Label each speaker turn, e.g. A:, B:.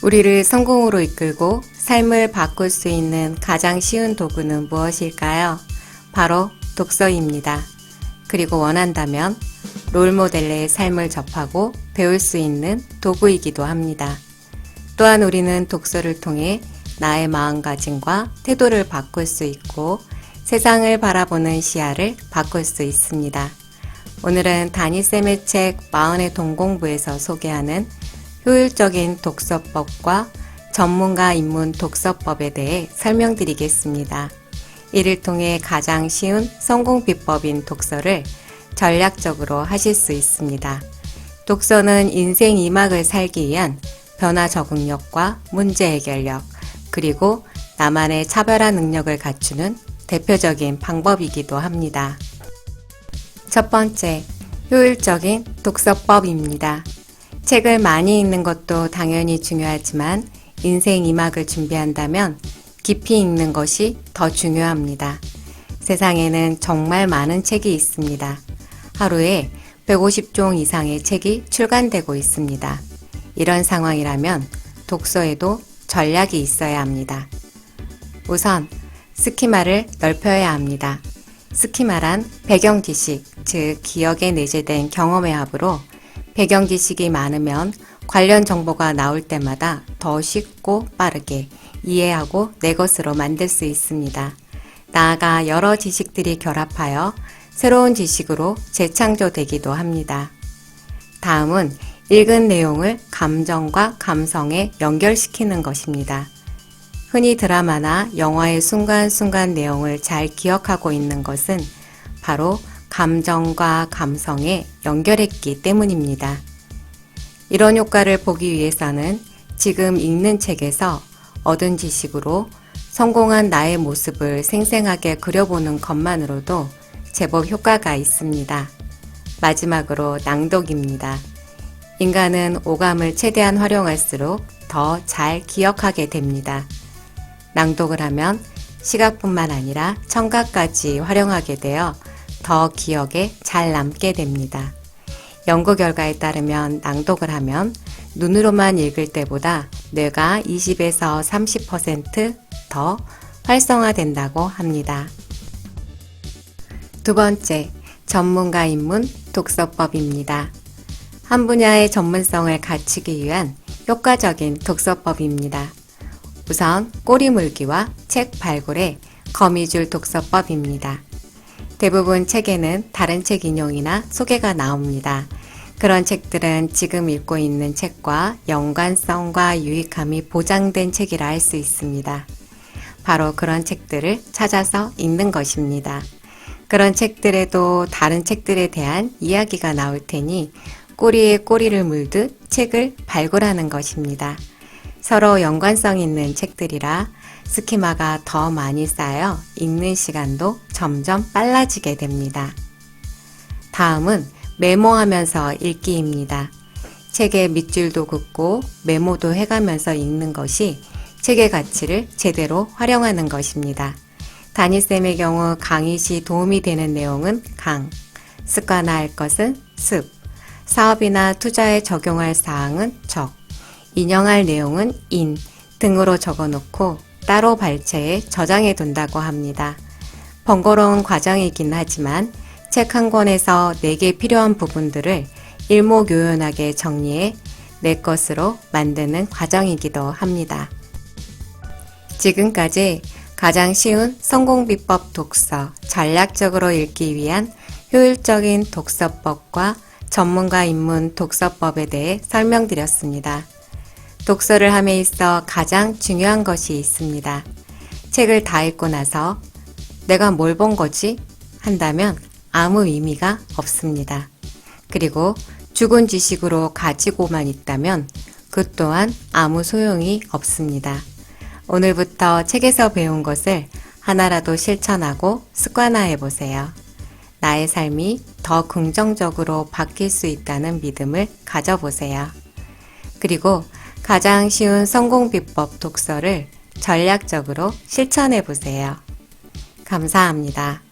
A: 우리를 성공으로 이끌고 삶을 바꿀 수 있는 가장 쉬운 도구는 무엇일까요? 바로 독서입니다. 그리고 원한다면 롤모델의 삶을 접하고 배울 수 있는 도구이기도 합니다. 또한 우리는 독서를 통해 나의 마음가짐과 태도를 바꿀 수 있고 세상을 바라보는 시야를 바꿀 수 있습니다. 오늘은 다니쌤의 책 마흔의 동공부에서 소개하는 효율적인 독서법과 전문가 입문 독서법에 대해 설명드리겠습니다. 이를 통해 가장 쉬운 성공 비법인 독서를 전략적으로 하실 수 있습니다. 독서는 인생 2막을 살기 위한 변화 적응력과 문제 해결력, 그리고 나만의 차별화 능력을 갖추는 대표적인 방법이기도 합니다. 첫 번째, 효율적인 독서법입니다. 책을 많이 읽는 것도 당연히 중요하지만 인생 2막을 준비한다면 깊이 읽는 것이 더 중요합니다. 세상에는 정말 많은 책이 있습니다. 하루에 150종 이상의 책이 출간되고 있습니다. 이런 상황이라면 독서에도 전략이 있어야 합니다. 우선 스키마를 넓혀야 합니다. 스키마란 배경 지식, 즉 기억에 내재된 경험의 합으로 배경 지식이 많으면 관련 정보가 나올 때마다 더 쉽고 빠르게 이해하고 내 것으로 만들 수 있습니다. 나아가 여러 지식들이 결합하여 새로운 지식으로 재창조되기도 합니다. 다음은 읽은 내용을 감정과 감성에 연결시키는 것입니다. 흔히 드라마나 영화의 순간순간 내용을 잘 기억하고 있는 것은 바로 감정과 감성에 연결했기 때문입니다. 이런 효과를 보기 위해서는 지금 읽는 책에서 얻은 지식으로 성공한 나의 모습을 생생하게 그려보는 것만으로도 제법 효과가 있습니다. 마지막으로 낭독입니다. 인간은 오감을 최대한 활용할수록 더 잘 기억하게 됩니다. 낭독을 하면 시각뿐만 아니라 청각까지 활용하게 되어 더 기억에 잘 남게 됩니다. 연구 결과에 따르면 낭독을 하면 눈으로만 읽을 때보다 뇌가 20에서 30% 활성화된다고 합니다. 두 번째, 전문가 입문 독서법입니다. 한 분야의 전문성을 갖추기 위한 효과적인 독서법입니다. 우선 꼬리물기와 책 발굴의 거미줄 독서법입니다. 대부분 책에는 다른 책 인용이나 소개가 나옵니다. 그런 책들은 지금 읽고 있는 책과 연관성과 유익함이 보장된 책이라 할 수 있습니다. 바로 그런 책들을 찾아서 읽는 것입니다. 그런 책들에도 다른 책들에 대한 이야기가 나올 테니 꼬리에 꼬리를 물듯 책을 발굴하는 것입니다. 서로 연관성 있는 책들이라 스키마가 더 많이 쌓여 읽는 시간도 점점 빨라지게 됩니다. 다음은 메모하면서 읽기입니다. 책의 밑줄도 긋고 메모도 해가면서 읽는 것이 책의 가치를 제대로 활용하는 것입니다. 다니쌤의 경우 강의 시 도움이 되는 내용은 강, 습관화할 것은 습, 사업이나 투자에 적용할 사항은 적, 인용할 내용은 인 등으로 적어놓고 따로 발췌해 저장해 둔다고 합니다. 번거로운 과정이긴 하지만 책 한 권에서 내게 필요한 부분들을 일목요연하게 정리해 내 것으로 만드는 과정이기도 합니다. 지금까지 가장 쉬운 성공비법 독서, 전략적으로 읽기 위한 효율적인 독서법과 전문가 입문 독서법에 대해 설명드렸습니다. 독서를 함에 있어 가장 중요한 것이 있습니다. 책을 다 읽고 나서 내가 뭘 본 거지? 한다면 아무 의미가 없습니다. 그리고 죽은 지식으로 가지고만 있다면 그 또한 아무 소용이 없습니다. 오늘부터 책에서 배운 것을 하나라도 실천하고 습관화해 보세요. 나의 삶이 더 긍정적으로 바뀔 수 있다는 믿음을 가져보세요. 그리고 가장 쉬운 성공 비법 독서를 전략적으로 실천해 보세요. 감사합니다.